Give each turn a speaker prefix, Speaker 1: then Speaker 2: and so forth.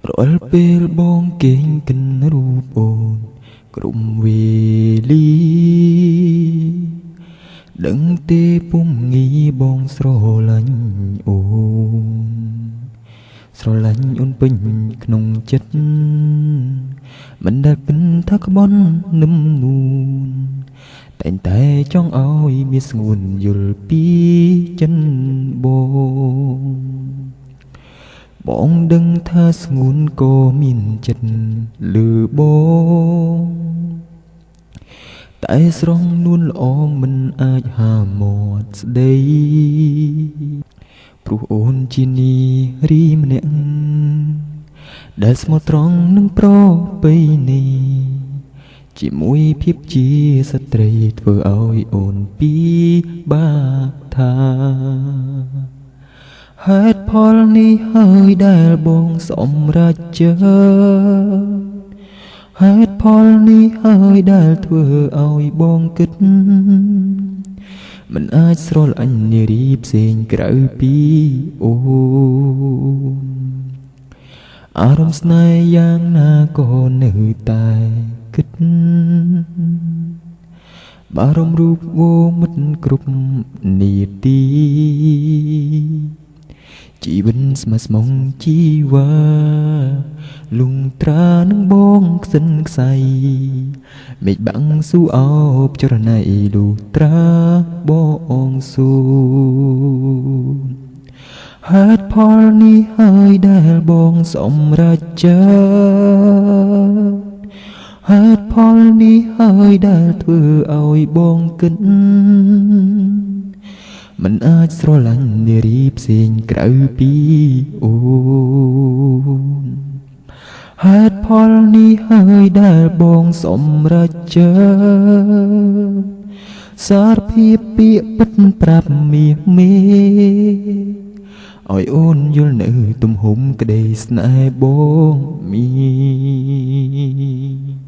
Speaker 1: រាល់ពេលបងគេងកិនរូបអូនក្រុមវេលាដឹងទេពុំងាយបងស្រឡាញ់អូនស្រឡាញ់អូនពេញក្នុងចិត្តមិនដែលពិនថាក្បន់នឹមនួនតែងតែចង់ឲ្យមានស្ងួនយល់ពីចិនបងដឹងថាស្ងួនក៏មានចិត្តលឺបងតែស្រងនួនល្អមិនអាចហាមាត់ស្ដីព្រោះអូនជានារីម្នាក់ដែលស្មោះត្រង់នឹងប្រពៃណីជាមួយភាពជាស្ត្រីធ្វើឲ្យអូនពិបាកថាហេតុផលនេះហើយដែលបងសម្រេចហេតុផលនេះហើយដែលធ្វើឲ្យបងគិតមិនអាចស្រឡាញ់នារីផ្សេងក្រៅពីអូនអារម្មណ៍ស្នេហ៍យ៉ាងណាក៏នៅតែគិតបារម្ភរូបវមិត្តគ្រប់នាទីជីវិតស្មើស្មងជីវ៉ាលុងត្រានឹងបងខ្សិនខ្សៃមេឃបាំងស៊ូអោបចរណៃលុងត្រាបងស៊ូហេតុផលនេះហើយដែលបងសម្រេចហេតុផលនេះហើយដែលធ្វើឲ្យបងគិតមិនអាចស្រឡាញ់នារីផ្សេងក្រៅពីអូនហេតុផលនេះហើយដែលបងសម្រេចសារភាពពាក្យពិតប្រាប់មាសមេឲ្យអូនយល់នៅទំហំក្តីស្នេហ៍បងមាន